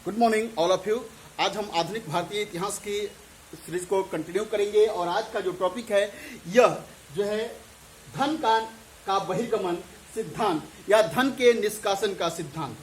Good morning all of you. आज हम आधुनिक भारतीय इतिहास की सीरीज को कंटिन्यू करेंगे और आज का जो टॉपिक है यह जो है धन का बहिर्गमन सिद्धांत या धन के निष्कासन का सिद्धांत।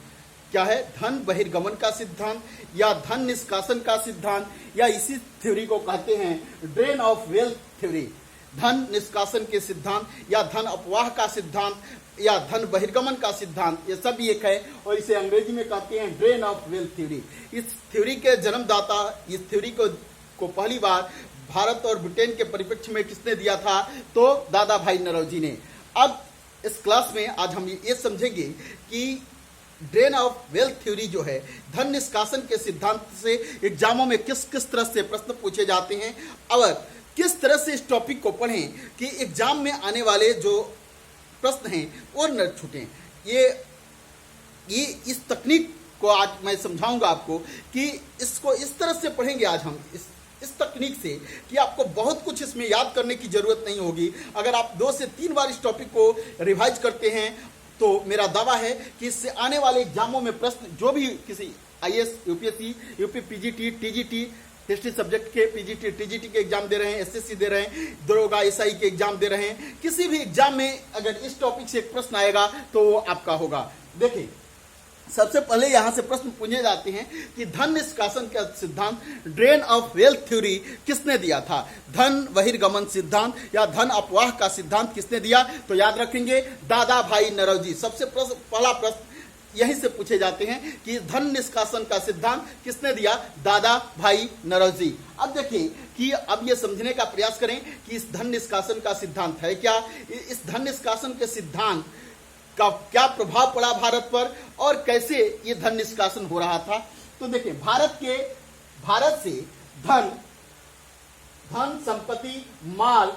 क्या है? धन बहिर्गमन का सिद्धांत या धन निष्कासन का सिद्धांत, या इसी थ्योरी को कहते हैं ड्रेन ऑफ वेल्थ थ्योरी। धन निष्कासन के सिद्धांत या धन अपवाह का सिद्धांत या धन बहिर्गमन का सिद्धांत, ये सब एक है और इसे अंग्रेजी में कहते हैं ड्रेन ऑफ वेल्थ थ्योरी। इस थ्योरी के जन्मदाता, इस थ्योरी को पहली बार भारत और ब्रिटेन के परिप्रेक्ष्य में किसने दिया था? तो दादा भाई नौरोजी ने। अब इस क्लास में आज हम ये समझेंगे कि ड्रेन ऑफ वेल्थ थ्योरी जो है धन निष्कासन के सिद्धांत से एग्जामों में किस किस तरह से प्रश्न पूछे जाते हैं और किस तरह से इस टॉपिक को पढ़ें कि एग्जाम में आने वाले जो प्रश्न हैं वो न छूटें। ये इस तकनीक को आज मैं समझाऊंगा आपको कि इसको इस तरह से पढ़ेंगे आज हम इस तकनीक से कि आपको बहुत कुछ इसमें याद करने की जरूरत नहीं होगी। अगर आप 2 से 3 बार इस टॉपिक को रिवाइज करते हैं तो मेरा दावा है कि इससे आने वाले एग्जामों में प्रश्न जो भी किसी IAS, UPSC, UP PGT, TGT, history subject के पीजीटी, टीजीटी के एग्जाम दे रहे हैं, एसएससी दे रहे हैं, दरोगा एसआई के एग्जाम दे रहे हैं, किसी भी एग्जाम में अगर इस टॉपिक से एक प्रश्न आएगा तो वो आपका होगा। देखिए, सबसे पहले यहां से प्रश्न पूछे जाते हैं कि धन निष्कासन का सिद्धांत ड्रेन ऑफ वेल्थ थ्योरी किसने दिया था? धन बहिर्गमन सिद्धांत या धन अपवाह का सिद्धांत किसने दिया? तो याद रखेंगे दादा भाई नौरोजी। सबसे पहला प्रश्न यहीं से पूछे जाते हैं कि धन निष्कासन का सिद्धांत किसने दिया? दादा भाई नौरोजी। अब देखिए कि अब ये समझने का प्रयास करें कि इस धन निष्कासन का सिद्धांत है क्या, इस धन निष्कासन के सिद्धांत का क्या प्रभाव पड़ा भारत पर और कैसे ये धन निष्कासन हो रहा था। तो देखिए, भारत से धन संपत्ति, माल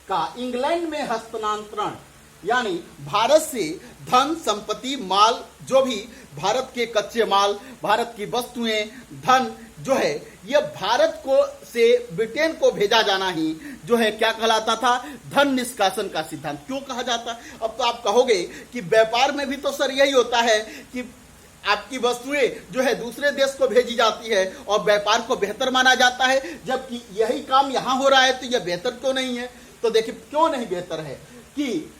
का इंग्लैंड में हस्तांतरण, यानी भारत से धन संपत्ति, माल, जो भी भारत के कच्चे माल, भारत की वस्तुएं, धन जो है ये भारत को से ब्रिटेन को भेजा जाना ही जो है क्या कहलाता था? धन निष्कासन का सिद्धांत। क्यों कहा जाता? अब तो आप कहोगे कि व्यापार में भी तो सर यही होता है कि आपकी वस्तुएं जो है दूसरे देश को भेजी जाती है और व्यापार को बेहतर माना जाता है, जबकि यही काम यहां हो रहा है तो यह बेहतर क्यों नहीं है? तो देखिए क्यों नहीं बेहतर है कि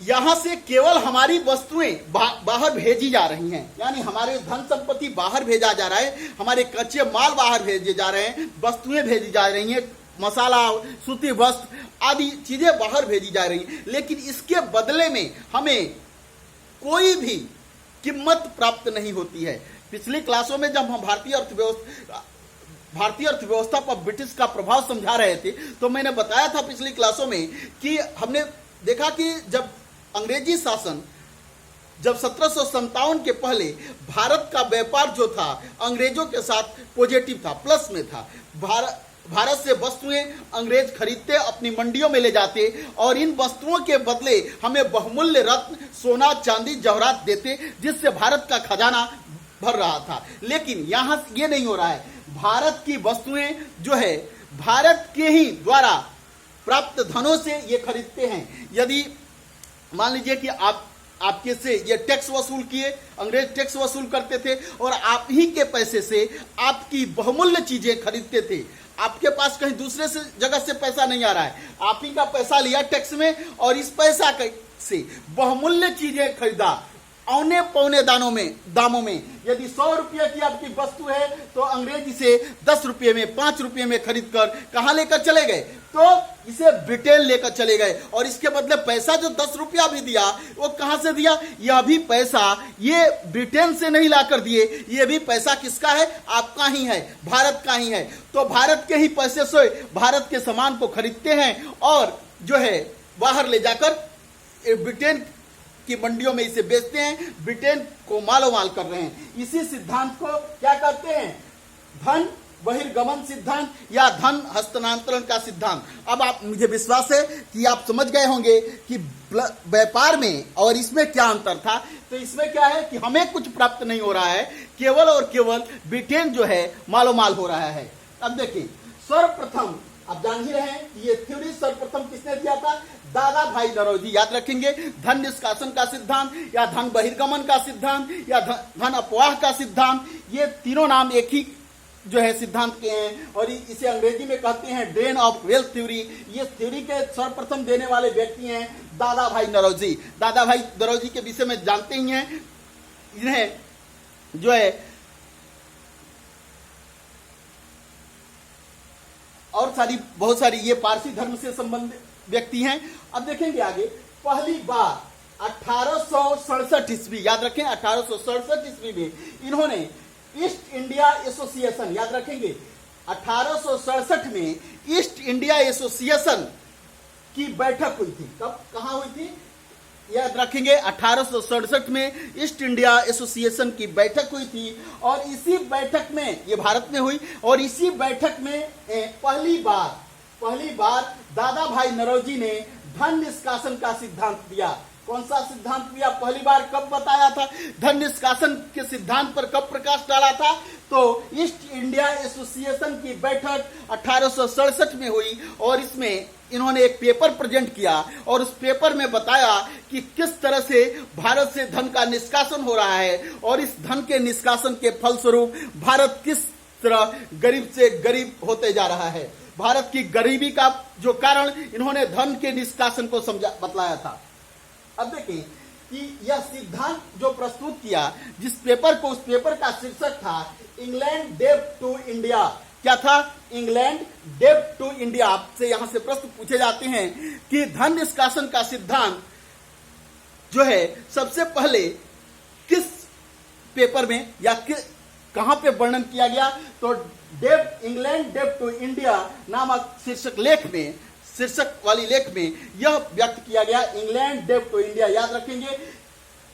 यहां से केवल हमारी वस्तुएं बाहर भेजी जा रही हैं, यानी हमारे धन संपत्ति बाहर भेजा जा रहा है, हमारे कच्चे माल बाहर भेजे जा रहे हैं, वस्तुएं भेजी जा रही हैं, मसाला, सूती वस्त्र आदि चीजें बाहर भेजी जा रही हैं, लेकिन इसके बदले में हमें कोई भी कीमत प्राप्त नहीं होती है। पिछली क्लासों में जब हम भारतीय अर्थव्यवस्था पर ब्रिटिश का प्रभाव समझा रहे थे तो मैंने बताया था पिछली क्लासों में कि हमने देखा कि जब अंग्रेजी शासन, जब 1757 के पहले भारत का व्यापार जो था अंग्रेजों के साथ पॉजिटिव था, प्लस में था। भारत से वस्तुएं अंग्रेज खरीदते, अपनी मंडियों में ले जाते और इन वस्तुओं के बदले हमें बहुमूल्य रत्न, सोना, चांदी, जवाहरात देते, जिससे भारत का खजाना भर रहा था। लेकिन यहां ये नहीं हो रहा है। भारत की वस्तुएं जो है भारत के ही द्वारा प्राप्त धनों से ये खरीदते हैं। यदि मान लीजिए कि आपके से ये टैक्स वसूल किए, अंग्रेज टैक्स वसूल करते थे और आप ही के पैसे से आपकी बहुमूल्य चीजें खरीदते थे। आपके पास कहीं दूसरे से जगह से पैसा नहीं आ रहा है, आप ही का पैसा लिया टैक्स में और इस पैसा से बहुमूल्य चीजें खरीदा औने पौने दामों में। यदि 100 रुपये की आपकी वस्तु है तो अंग्रेज इसे 10 रुपये में, 5 रुपये में खरीद कर कहां लेकर चले गए? तो इसे ब्रिटेन लेकर चले गए और इसके बदले पैसा जो 10 रुपया भी दिया वो कहां से दिया? यह भी पैसा ये ब्रिटेन से नहीं लाकर दिए, ये भी पैसा किसका है? आपका ही है, भारत का ही है। तो भारत के ही पैसे से भारत के सामान को खरीदते हैं और जो है बाहर ले जाकर ब्रिटेन की मंडियों में इसे बेचते हैं, ब्रिटेन को मालो माल कर रहे हैं। इसी सिद्धांत को क्या कहते हैं? धन बहिर्गमन सिद्धांत या धन हस्तांतरण का सिद्धांत। अब आप, मुझे विश्वास है कि आप समझ गए होंगे कि व्यापार में और इसमें क्या अंतर था। तो इसमें क्या है कि हमें कुछ प्राप्त नहीं हो रहा है, केवल और केवल ब्रिटेन जो है मालो माल हो रहा है। अब देखिए, सर्वप्रथम आप जान ही रहे हैं कि ये थ्योरी सर्वप्रथम किसने दिया था? दादा भाई नौरोजी। याद रखेंगे, धन निष्कासन का सिद्धांत या धन बहिर्गमन का सिद्धांत या धन अपवाह का सिद्धांत, ये तीनों नाम एक ही जो है सिद्धांत के हैं और इसे अंग्रेजी में कहते हैं ड्रेन ऑफ वेल्थ थ्योरी। ये थ्योरी के सर्वप्रथम देने वाले व्यक्ति हैं दादा भाई नौरोजी। दादा भाई नौरोजी के विषय में जानते ही हैं, इन्हें जो है और बहुत सारी ये पारसी धर्म से संबंधित व्यक्ति हैं। अब देखेंगे आगे, पहली बार 1867 ईस्वी, याद रखें 1867 ईस्वी में इन्होंने ईस्ट इंडिया एसोसिएशन, याद रखेंगे 1867 में ईस्ट इंडिया एसोसिएशन की बैठक हुई थी। कब, कहां हुई थी, याद रखेंगे 1867 में ईस्ट इंडिया एसोसिएशन की बैठक हुई थी और इसी बैठक में, ये भारत में हुई, और इसी बैठक में पहली बार दादा भाई नौरोजी ने धन निष्कासन का सिद्धांत दिया। कौन सा सिद्धांत दिया, पहली बार कब बताया था, धन निष्कासन के सिद्धांत पर कब प्रकाश डाला था, तो ईस्ट इंडिया एसोसिएशन की बैठक 1867 में हुई और इसमें इन्होंने एक पेपर प्रेजेंट किया और उस पेपर में बताया कि किस तरह से भारत से धन का निष्कासन हो रहा है और इस धन के निष्कासन के फलस्वरूप भारत किस तरह गरीब से गरीब होते जा रहा है। भारत की गरीबी का जो कारण इन्होंने धन के निष्कासन को बतलाया था। अब देखें कि यह सिद्धांत जो प्रस्तुत किया, जिस पेपर को, उस पेपर का शीर्षक था इंग्लैंड डेब्ट टू इंडिया। क्या था, इंग्लैंड डेब्ट टू इंडिया। आपसे यहां से प्रश्न पूछे जाते हैं कि धन निष्कासन का सिद्धांत जो है सबसे पहले किस पेपर में या कहां पे वर्णन किया गया, तो डेब्ट, इंग्लैंड डेब्ट टू इंडिया नामक शीर्षक वाली लेख में यह व्यक्त किया गया, इंग्लैंड डेब्ट टू इंडिया। याद रखेंगे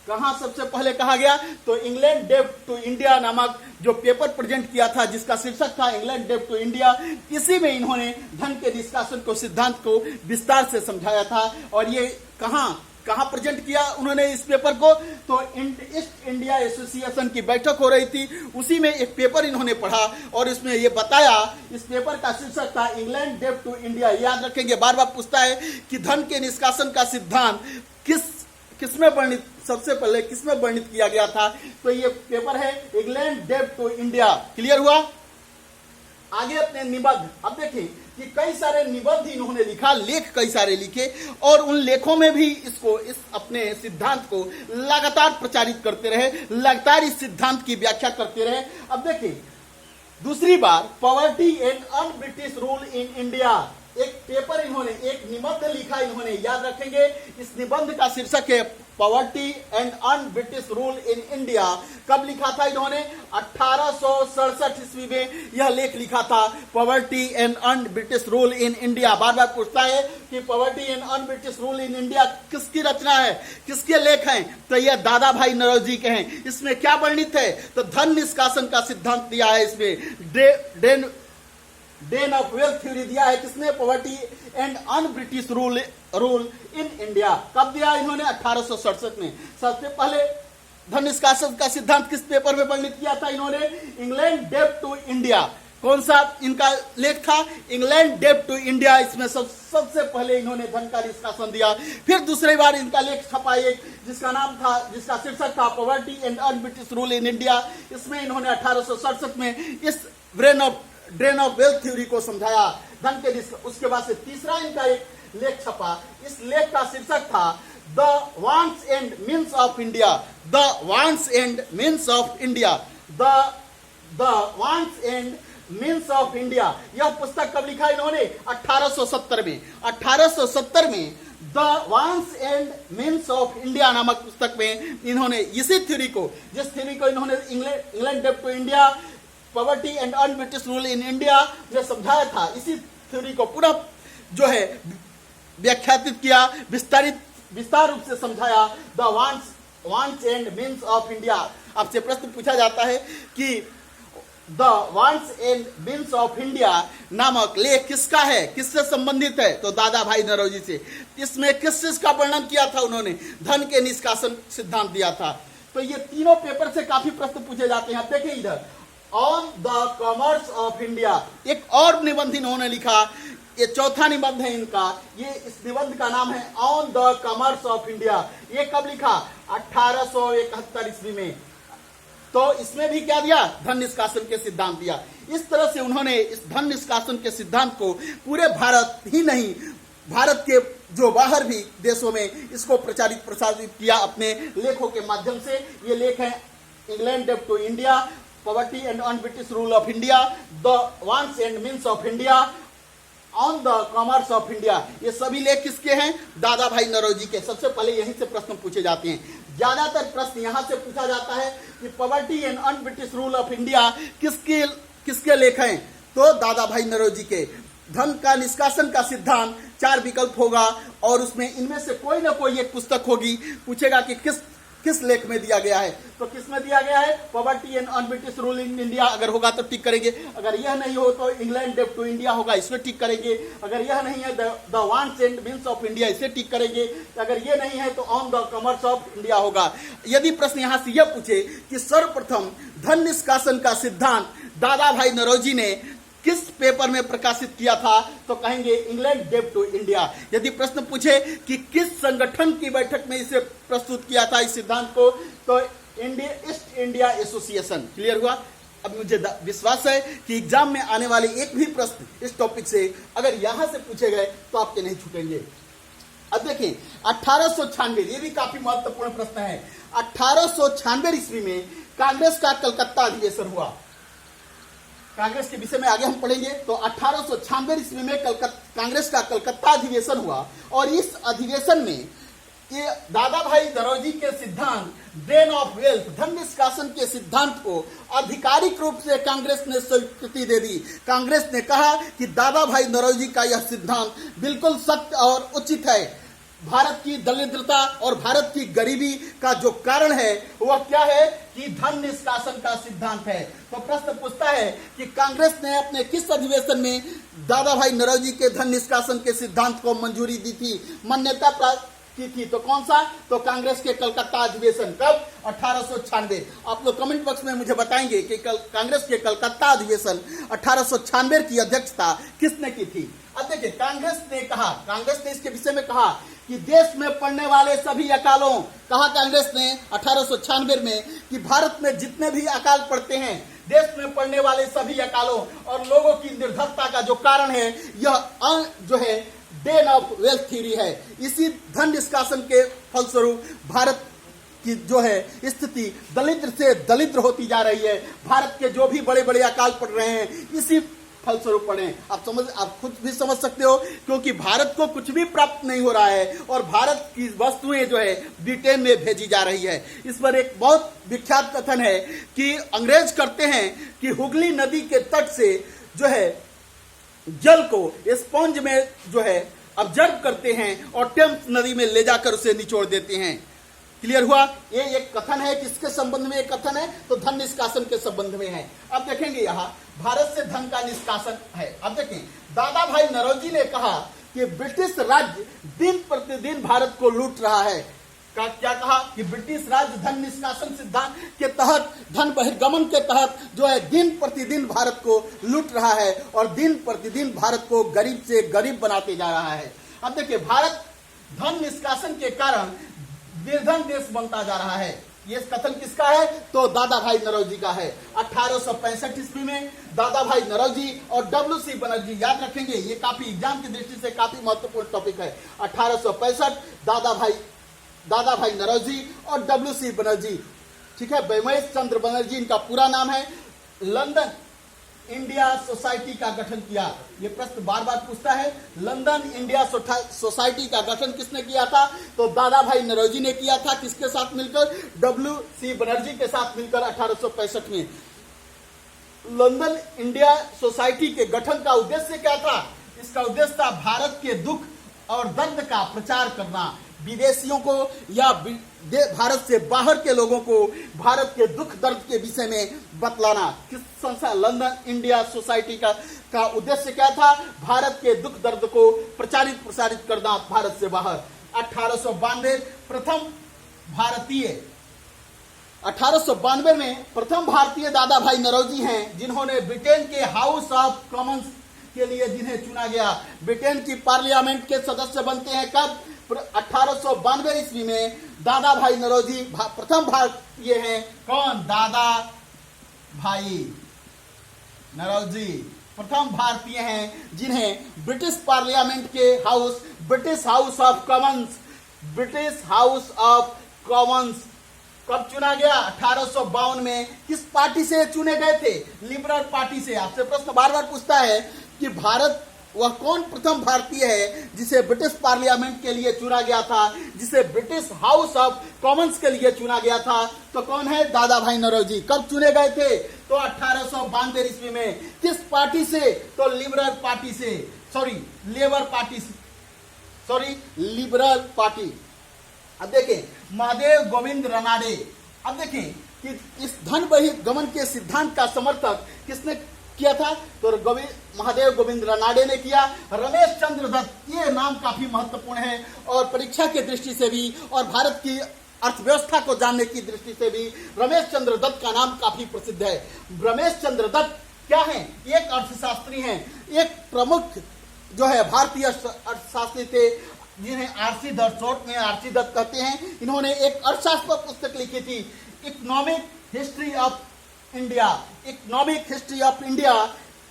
कहां सबसे पहले कहा गया, तो इंग्लैंड डेब्ट टू इंडिया नामक जो पेपर प्रेजेंट किया था जिसका शीर्षक था इंग्लैंड डेब्ट टू इंडिया, इसी में इन्होंने धन के निष्कासन को, सिद्धांत को विस्तार से समझाया था। और ये कहां प्रेजेंट किया उन्होंने इस पेपर को, तो ईस्ट इंडिया एसोसिएशन की बैठक हो रही थी, उसी में एक पेपर इन्होंने पढ़ा और इसमें ये बताया, इस पेपर का शीर्षक था इंग्लैंड डेब्ट टू इंडिया। याद रखेंगे, बार बार पूछता है कि धन के निष्कासन का सिद्धांत किसमें वर्णित, सबसे पहले किसमें वर्णित किया गया था, तो ये पेपर है इंग्लैंड डेब्ट टू इंडिया। क्लियर हुआ। आगे अपने निबंध, अब देखें कि कई सारे निबंध इन्होंने लिखा, लेख कई सारे लिखे और उन लेखों में भी इस अपने सिद्धांत को लगातार प्रचारित करते रहे, लगातार इस सिद्धांत की व्याख्या करते रहे। अब देखिए, दूसरी बार poverty and un British rule in India, एक पेपर इन्होंने, एक निबंध लिखा इन्होंने, याद रखेंगे इस निबंध का शीर्षक है poverty and un British rule in India. कब लिखा था इन्होंने, 1867 ईस्वी में यह लेख लिखा था, poverty and un British rule in India. बार बार पूछता है कि poverty and un British rule in India किसकी रचना है, किसके लेख हैं, तो यह दादा भाई नौरोजी के हैं। इसमें क्या वर्णित है, तो धन निष्कासन का सिद्धांत दिया है, इसमें ड्रेन ऑफ वेल्थ थ्योरी दिया है, किसने, poverty and un British rule in India. कब दिया इन्होंने, 1867 में। सबसे पहले धन निष्कासन का सिद्धांत किस पेपर में वर्णित किया था इन्होंने, इंग्लैंड डेब्ट टू इंडिया। कौन सा इनका लेख था, इंग्लैंड डेब्ट टू इंडिया। इसमें सबसे पहले इन्होंने धन का निष्कासन दिया। फिर दूसरी बार इनका लेख छपा एक, जिसका शीर्षक था poverty and un British rule in India. इसमें इन्होंने 1867 में इस ड्रेन ऑफ वेल्थ थ्योरी को समझाया, धन के। उसके बाद से तीसरा इनका एक लेख छपा, इस लेख का शीर्षक था the wants and means of India. The wants and means of India, the wants and means of India. यह पुस्तक कब लिखा इन्होंने, 1870 में। 1870 में the wants and means of India नामक पुस्तक में इन्होंने इसी थ्योरी को, जिस थ्योरी को इन्होंने इंग्लैंड डेब्ट to India, poverty and un British rule in India जो समझाया था, इसी थ्योरी को पुनः जो है व्याख्यातित किया, विस्तार रूप से समझाया, the wants and means of India. आपसे प्रश्न पूछा जाता है कि the wants and means of India नामक लेख किसका है, किससे संबंधित है, तो दादा भाई नौरोजी से। इसमें किस चीज का वर्णन किया था उन्होंने, धन के निष्कासन सिद्धांत दिया था। तो ये तीनों पेपर से काफी प्रश्न पूछे जाते हैं। देखिए इधर, on the commerce of India, एक और निबंध इन्होंने लिखा, ये चौथा निबंध है इनका। ये इस निबंध का नाम है on the commerce of India. ये कब लिखा, 1871 ईस्वी में। तो इसमें भी क्या दिया, धन निष्कासन के सिद्धांत दिया। इस तरह से उन्होंने इस धन निष्कासन के सिद्धांत को पूरे भारत ही नहीं, भारत के जो बाहर भी देशों में इसको प्रचारित प्रसारित किया अपने लेखों के माध्यम से। ये लेख हैं इंग्लैंड डेब्ट to India, poverty and un British rule of India, the wants and means of India, on the commerce of India. ये सभी लेख किसके हैं, दादा भाई नौरोजी के। सबसे पहले यहीं से प्रश्न पूछे जाते हैं। ज्यादातर प्रश्न यहां से पूछा जाता है कि poverty and un British rule of India किसके लेख हैं, तो दादा भाई नौरोजी के। धन का निष्कासन का सिद्धांत 4 विकल्प होगा और उसमें इनमें से कोई ना कोई एक पुस्तक होगी। पूछेगा कि किस लेख में दिया गया है, तो किस में दिया गया है, poverty and un British rule in India. अगर होगा तो टिक करेंगे, अगर यह नहीं हो तो इंग्लैंड डेब्ट टू इंडिया होगा, इसमें टिक करेंगे। अगर यह नहीं है the wants and means of India, इसे टिक करेंगे। अगर यह नहीं है तो on the commerce of India होगा। यदि प्रश्न यहां से यह पूछे कि सर्वप्रथम धन निष्कासन का सिद्धांत दादा भाई नौरोजी ने किस पेपर में प्रकाशित किया था, तो कहेंगे इंग्लैंड डेब्ट टू इंडिया। यदि प्रश्न पूछे कि किस संगठन की बैठक में इसे प्रस्तुत किया था इस सिद्धांत को, तो ईस्ट इंडिया एसोसिएशन। क्लियर हुआ। अब मुझे विश्वास है कि एग्जाम में आने वाले एक भी प्रश्न इस टॉपिक से अगर यहां से पूछे गए तो आपके नहीं छूटेंगे। अब देखिए 1896, ये भी काफी महत्वपूर्ण प्रश्न है। 1896 ईस्वी में कांग्रेस का कलकत्ता अधिवेशन हुआ। कांग्रेस के विषय में आगे हम पढ़ेंगे। तो 1896 ईस्वी में कांग्रेस का कलकत्ता अधिवेशन हुआ और इस अधिवेशन में ये दादा भाई नौरोजी के सिद्धांत ड्रेन ऑफ वेल्थ, धन निष्कासन के सिद्धांत को आधिकारिक रूप से कांग्रेस ने स्वीकृति दे दी। कांग्रेस ने कहा कि दादा भाई नौरोजी का यह सिद्धांत बिल्कुल सत्य और उचित है। भारत की दरिद्रता और भारत की गरीबी का जो कारण है वह क्या है कि धन निष्कासन का सिद्धांत है। तो प्रश्न पूछता है कि कांग्रेस ने अपने किस अधिवेशन में दादा भाई नौरोजी के धन निष्कासन के सिद्धांत को मंजूरी दी थी, मान्यता प्राप्त की थी, तो कौन सा, तो कांग्रेस के कलकत्ता अधिवेशन। कब, 1896। आप लोग कमेंट बॉक्स में मुझे बताएंगे कि कांग्रेस के कलकत्ता अधिवेशन 1896 की अध्यक्षता किसने की थी। अब देखिए कांग्रेस ने इसके विषय में कहा कि देश में पड़ने वाले सभी अकालों, कहा कांग्रेस ने 1896 में कि भारत में जितने भी अकाल पड़ते हैं, देश में पड़ने वाले सभी अकालों और लोगों की निर्धनता का जो कारण है, यह जो है ड्रेन ऑफ वेल्थ थ्योरी है। इसी धन निष्कासन के फलस्वरूप भारत की जो है स्थिति दलिद्र से दलिद्र होती जा रही है। भारत के जो भी बड़े बड़े अकाल पड़ रहे हैं इसी फलस्वरूप पड़े। आप खुद भी समझ सकते हो, क्योंकि भारत को कुछ भी प्राप्त नहीं हो रहा है और भारत की वस्तुएं जो है ब्रिटेन में भेजी जा रही है। इस पर एक बहुत विख्यात कथन है कि अंग्रेज करते हैं कि हुगली नदी के तट से जो है जल को स्पंज में जो है ऑब्जर्व करते हैं और टेम्स नदी में ले जाकर उसे निचोड़ देते हैं। क्लियर हुआ। ये एक कथन है, किसके संबंध में एक कथन है, तो धन निष्कासन के संबंध में है। अब देखेंगे यहाँ भारत से धन का निष्कासन है। अब देखें दादा भाई नौरोजी ने कहा कि ब्रिटिश राज्य दिन प्रतिदिन भारत को लूट रहा है। क्या कहा कि ब्रिटिश राज्य धन निष्कासन सिद्धांत के तहत, धन बहिर्गमन के तहत जो है दिन प्रतिदिन भारत को लूट रहा है और दिन प्रतिदिन भारत को गरीब से गरीब बनाते जा रहा है। अब देखिए भारत धन निष्कासन के कारण निर्धन देश बनता जा रहा है। ये कथन किसका है, तो दादा भाई नौरोजी का है। 1865 ईस्वी में दादा भाई नौरोजी और WC बनर्जी, याद रखेंगे ये काफी एग्जाम की दृष्टि से काफी महत्वपूर्ण टॉपिक है। 1865 दादा भाई नौरोजी और WC बनर्जी, ठीक है, बैमेश चंद्र बनर्जी इनका पूरा नाम है, लंदन इंडिया सोसाइटी का गठन किया। ये प्रश्न बार बार पूछता है, लंदन इंडिया सोसाइटी का गठन किसने किया था, तो दादा भाई नौरोजी ने किया था। किसके साथ मिलकर, WC बनर्जी के साथ मिलकर 1865 में। लंदन इंडिया सोसाइटी के गठन का उद्देश्य क्या था, इसका उद्देश्य था भारत के दुख और दर्द का प्रचार करना, विदेशियों को या भारत से बाहर के लोगों को भारत के दुख दर्द के विषय में बतलाना। किस संस्था, लंदन इंडिया सोसाइटी का उद्देश्य क्या था, भारत के दुख दर्द को प्रचारित प्रसारित करना भारत से बाहर। 1892 में प्रथम भारतीय दादा भाई नौरोजी हैं जिन्होंने ब्रिटेन के हाउस ऑफ कॉमन्स के लिए जिन्हें चुना गया। ब्रिटेन की पार्लियामेंट के सदस्य बनते हैं कब, 1892 ईस्वी में दादा भाई नौरोजी प्रथम भारतीय हैं। कौन? दादा भाई नौरोजी प्रथम भारतीय हैं जिन्हें ब्रिटिश पार्लियामेंट के house, British house of Commons कब चुना गया? 1852 में। किस पार्टी से चुने गए थे? लिबरल पार्टी से। आपसे प्रश्न बार बार पूछता है कि भारत वह कौन प्रथम भारतीय है जिसे ब्रिटिश पार्लियामेंट के लिए चुना गया था, जिसे ब्रिटिश हाउस ऑफ कॉमन्स के लिए चुना गया था? तो कौन है? दादा भाई नौरोजी। कब चुने गए थे? तो 1892 ईस्वी में। किस पार्टी से? तो लिबरल पार्टी से, लिबरल पार्टी। अब देखें महादेव गोविंद रानडे। अब देखें कि इस धन बहिर्गमन के सिद्धांत का समर्थक किसने किया था? तो महादेव गोविंद रानडे ने किया। रमेश चंद्र दत्त, ये नाम काफी महत्वपूर्ण है और परीक्षा की दृष्टि से भी और भारत की अर्थव्यवस्था को जानने की दृष्टि से भी रमेश चंद्र दत्त का नाम काफी प्रसिद्ध है। रमेश चंद्र दत्त क्या है? एक अर्थशास्त्री हैं, एक प्रमुख जो है भारतीय अर्थशास्त्री थे जिन्हें आरसी दत्त, शॉर्ट में आरसी दत्त कहते हैं। इन्होंने एक अर्थशास्त्र पुस्तक लिखी थी, इकोनॉमिक हिस्ट्री ऑफ इंडिया।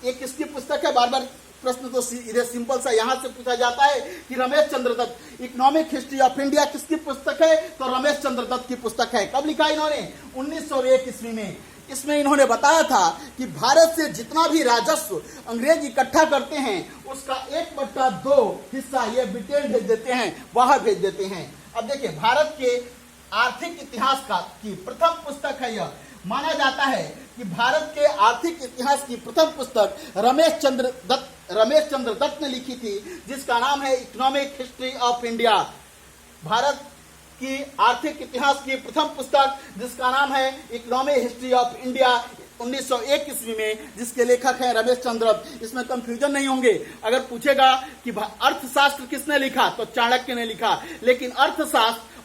एक किसकी पुस्तक है? बार बार प्रश्न तो इधर सिंपल सा यहां से पूछा जाता है कि Ramesh Chandra Dutt, economic history of India किसकी पुस्तक है? तो रमेश चंद्र दत्त की पुस्तक है। कब लिखा इन्होंने? 1901 ईस्वी में। इसमें इन्होंने बताया था कि भारत से जितना भी राजस्व अंग्रेज इकट्ठा करते हैं उसका 1/2 हिस्सा ये ब्रिटेन भेज देते हैं, बाहर भेज देते हैं। अब देखिए भारत के आर्थिक इतिहास की प्रथम पुस्तक है यह। माना जाता है कि भारत के आर्थिक इतिहास की प्रथम पुस्तक रमेश चंद्र दत्त ने लिखी थी, जिसका नाम है economic history of India. Bharat की आर्थिक इतिहास की प्रथम पुस्तक जिसका नाम है इकोनॉमिक हिस्ट्री ऑफ इंडिया 1901 ईस्वी में, जिसके लेखक हैं रमेश चंद्र दत्त। इसमें कंफ्यूजन नहीं होंगे। अगर पूछेगा कि अर्थशास्त्र किसने लिखा तो चाणक्य ने लिखा, लेकिन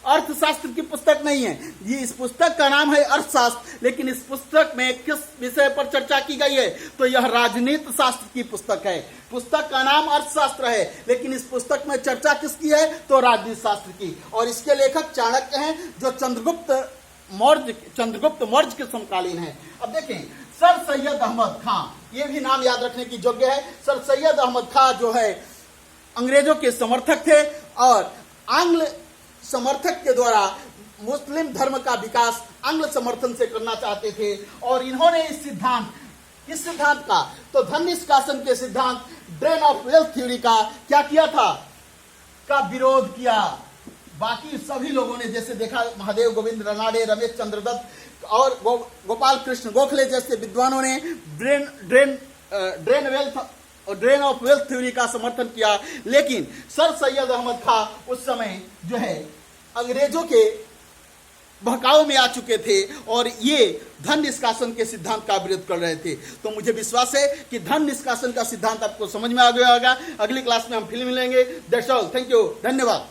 अर्थशास्त्र की पुस्तक नहीं है ये। इस पुस्तक का नाम है अर्थशास्त्र, लेकिन इस पुस्तक में किस विषय पर चर्चा की गई है? तो यह राजनीति शास्त्र की पुस्तक है। पुस्तक का नाम अर्थशास्त्र है, लेकिन इस पुस्तक में चर्चा किसकी है? तो राजनीति शास्त्र की। और इसके लेखक चाणक्य हैं, जो चंद्रगुप्त मौर्य के समकालीन हैं। अब देखें सर सैयद अहमद खां, ये भी नाम याद रखने की योग्य है। सर सैयद अहमद खां जो है अंग्रेजों के समर्थक थे और आंग्ल समर्थक के द्वारा मुस्लिम धर्म का विकास आंग्ल समर्थन से करना चाहते थे। और इन्होंने इस सिद्धांत का तो धन निष्कासन के सिद्धांत, ड्रेन ऑफ वेल्थ थ्योरी का क्या किया था? का विरोध किया। बाकी सभी लोगों ने, जैसे देखा महादेव गोविंद रानडे, रमेश चंद्र दत्त और गोपाल कृष्ण गोखले जैसे विद्वानों ने ड्रेन ऑफ वेल्थ थ्योरी का समर्थन किया। लेकिन सर सैयद अहमद खां उस समय जो है अंग्रेजों के बहकाव में आ चुके थे और ये धन निष्कासन के सिद्धांत का विरोध कर रहे थे। तो मुझे विश्वास है कि धन निष्कासन का सिद्धांत आपको समझ में आ गया होगा। अगली क्लास में हम फिर मिलेंगे। दैट्स ऑल, थैंक यू, धन्यवाद।